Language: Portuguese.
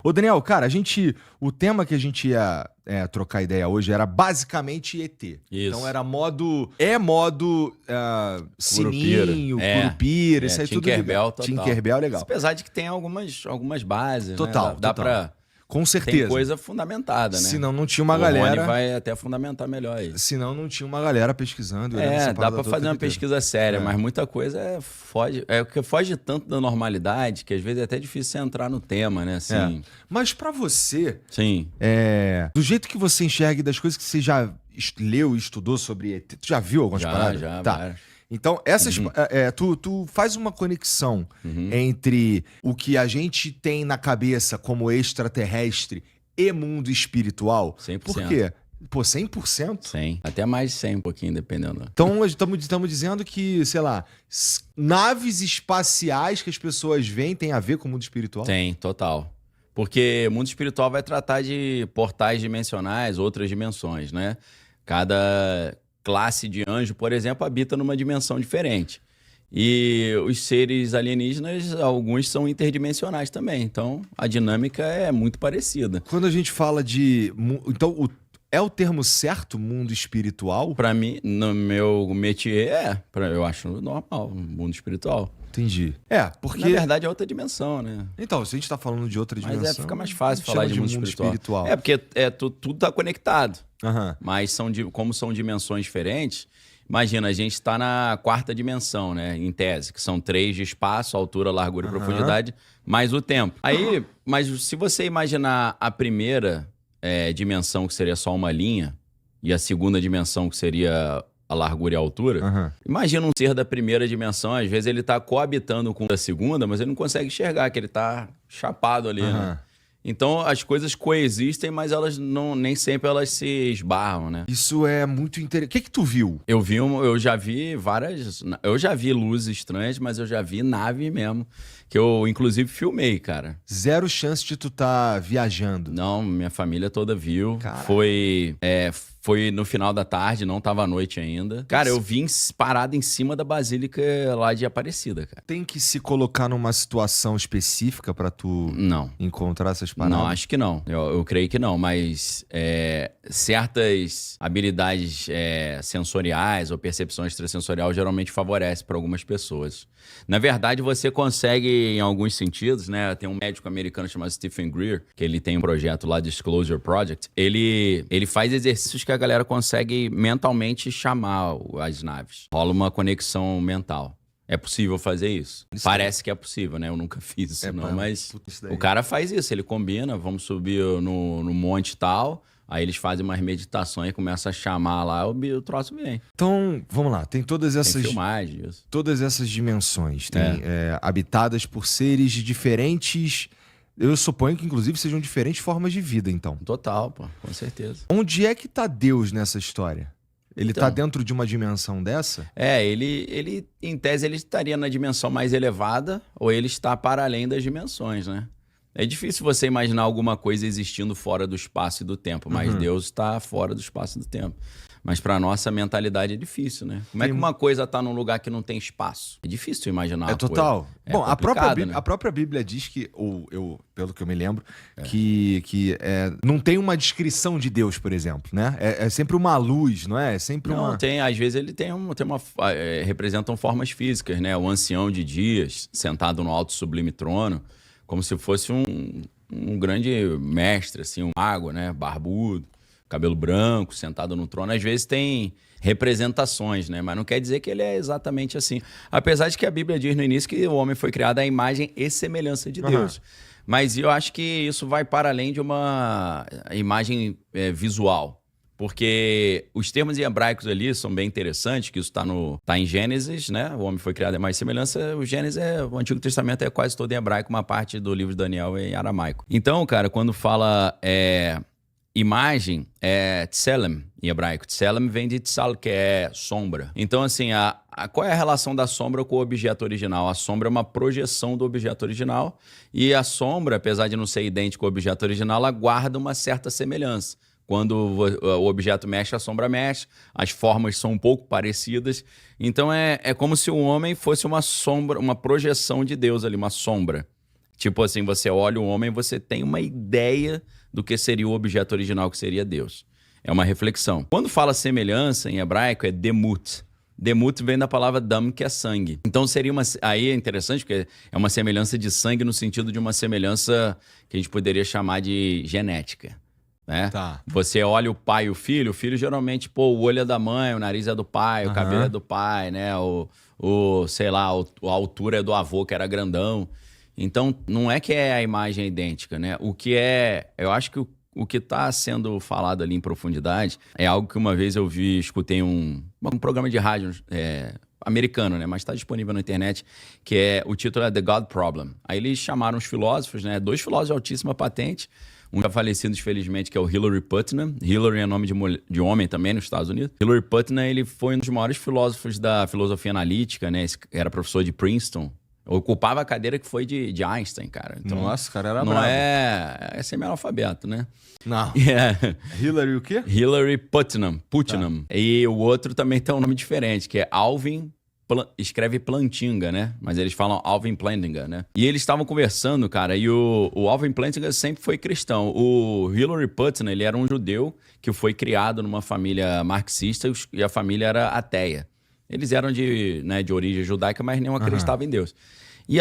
Ô, Daniel, cara, o tema que a gente ia trocar ideia hoje era basicamente ET. Isso. Então era modo sininho, Curupira, isso aí tudo Tinkerbell, legal. total. Tinkerbell, legal. Apesar de que tem algumas bases, Total, né? Dá total. pra... Com certeza. Tem coisa fundamentada, né? Senão não tinha uma o galera... Rony vai até fundamentar melhor isso. Senão não tinha uma galera pesquisando. Dá pra fazer uma pesquisa séria, mas muita coisa foge tanto da normalidade que às vezes é até difícil você entrar no tema, né? Assim, Mas pra você, sim. Do jeito que você enxerga e das coisas que você já leu e estudou sobre ET, tu já viu algumas paradas? Já, tá. várias. Então, tu faz uma conexão entre o que a gente tem na cabeça como extraterrestre e mundo espiritual? 100%. Por quê? Pô, 100%? 100. Até mais de 100, um pouquinho, dependendo. Então, estamos dizendo que, sei lá, naves espaciais que as pessoas veem tem a ver com o mundo espiritual? Tem, total. Porque o mundo espiritual vai tratar de portais dimensionais, outras dimensões, né? Cada classe de anjo, por exemplo, habita numa dimensão diferente. E os seres alienígenas, alguns são interdimensionais também. Então, a dinâmica é muito parecida. Quando a gente fala de... Então, é o termo certo, mundo espiritual? Para mim, no meu métier, eu acho normal, mundo espiritual. Entendi. Porque... Na verdade, é outra dimensão, né? Então, se a gente tá falando de outra dimensão... Mas fica mais fácil falar de mundo espiritual. Porque tudo tá conectado. Mas como são dimensões diferentes... Imagina, a gente está na quarta dimensão, né? Em tese, que são 3 de espaço, altura, largura e profundidade, mais o tempo. Aí, mas se você imaginar a primeira dimensão, que seria só uma linha, e a segunda dimensão, que seria a largura e a altura, imagina um ser da primeira dimensão, às vezes ele está coabitando com a segunda, mas ele não consegue enxergar, que ele está chapado ali, né? Então, as coisas coexistem, mas elas nem sempre elas se esbarram, né? Isso é muito interessante. O que tu viu? Eu já vi várias... Eu já vi luzes estranhas, mas eu já vi nave mesmo, que eu, inclusive, filmei, cara. Zero chance de tu tá viajando. Não, minha família toda viu. Caraca. Foi no final da tarde, não tava à noite ainda. Cara, eu vim parado em cima da Basílica lá de Aparecida, cara. Tem que se colocar numa situação específica pra tu encontrar essas paradas? Não, acho que não. Eu creio que não, mas certas habilidades sensoriais ou percepção extrasensorial geralmente favorece para algumas pessoas. Na verdade, você consegue, em alguns sentidos, né? Tem um médico americano chamado Stephen Greer, que ele tem um projeto lá, Disclosure Project. Ele faz exercícios que a galera consegue mentalmente chamar as naves. Rola uma conexão mental. É possível fazer isso? Parece que é possível, né? Eu nunca fiz isso, mas o cara faz isso. Ele combina, vamos subir no monte e tal... Aí eles fazem umas meditações e começam a chamar lá, o troço vem. Então, vamos lá. Tem todas essas... Tem filmagem disso. Todas essas dimensões. Tem habitadas por seres de diferentes... Eu suponho que, inclusive, sejam diferentes formas de vida, então. Total, pô. Com certeza. Onde é que tá Deus nessa história? Ele tá dentro de uma dimensão dessa? Ele em tese, ele estaria na dimensão mais elevada ou ele está para além das dimensões, né? É difícil você imaginar alguma coisa existindo fora do espaço e do tempo, mas Deus está fora do espaço e do tempo. Mas para nossa mentalidade é difícil, né? Como é que uma coisa está num lugar que não tem espaço? É difícil imaginar. Total. Bom, né? a própria Bíblia diz que, pelo que eu me lembro, que não tem uma descrição de Deus, por exemplo, né? É sempre uma luz, não é? É sempre não, às vezes ele representam formas físicas, né? O ancião de dias, sentado no alto sublime trono, como se fosse um grande mestre, assim, um mago, né? Barbudo, cabelo branco, sentado no trono. Às vezes tem representações, né? Mas não quer dizer que ele é exatamente assim. Apesar de que a Bíblia diz no início que o homem foi criado à imagem e semelhança de Deus. Mas eu acho que isso vai para além de uma imagem visual. Porque os termos em hebraicos ali são bem interessantes, que isso tá em Gênesis, né? O homem foi criado em imagem e semelhança. O Gênesis, o Antigo Testamento é quase todo em hebraico, uma parte do livro de Daniel é em aramaico. Então, cara, quando fala imagem, é tselem em hebraico. Tselem vem de tsal, que é sombra. Então, assim, qual é a relação da sombra com o objeto original? A sombra é uma projeção do objeto original e a sombra, apesar de não ser idêntica ao objeto original, ela guarda uma certa semelhança. Quando o objeto mexe, a sombra mexe, as formas são um pouco parecidas. Então é como se o homem fosse uma sombra, uma projeção de Deus ali, uma sombra. Tipo assim, você olha o homem e você tem uma ideia do que seria o objeto original, que seria Deus. É uma reflexão. Quando fala semelhança, em hebraico, é demut. Demut vem da palavra dam, que é sangue. Então seria uma... Aí é interessante, porque é uma semelhança de sangue no sentido de uma semelhança que a gente poderia chamar de genética. Né? Tá. Você olha o pai e o filho geralmente, pô, o olho é da mãe, o nariz é do pai, o cabelo é do pai, né? Sei lá, a altura é do avô, que era grandão. Então, não é que a imagem é idêntica, né? O que é... Eu acho que o que está sendo falado ali em profundidade é algo que uma vez eu escutei um programa de rádio americano, né? Mas está disponível na internet, que o título é The God Problem. Aí eles chamaram os filósofos, né? 2 filósofos de altíssima patente, um já falecido, infelizmente, que é o Hilary Putnam. Hillary é nome de homem também nos Estados Unidos. Hilary Putnam, ele foi um dos maiores filósofos da filosofia analítica, né? Era professor de Princeton. Ocupava a cadeira que foi de Einstein, cara. Então, nossa, cara, era não bravo. é semi-analfabeto, né? Não. Hillary o quê? Hillary Putnam. Tá. E o outro também tem um nome diferente, que é Alvin... Escreve Plantinga, né? Mas eles falam Alvin Plantinga, né? E eles estavam conversando, cara, e o Alvin Plantinga sempre foi cristão. O Hilary Putnam, ele era um judeu que foi criado numa família marxista e a família era ateia. Eles eram de origem judaica, mas não acreditavam em Deus. E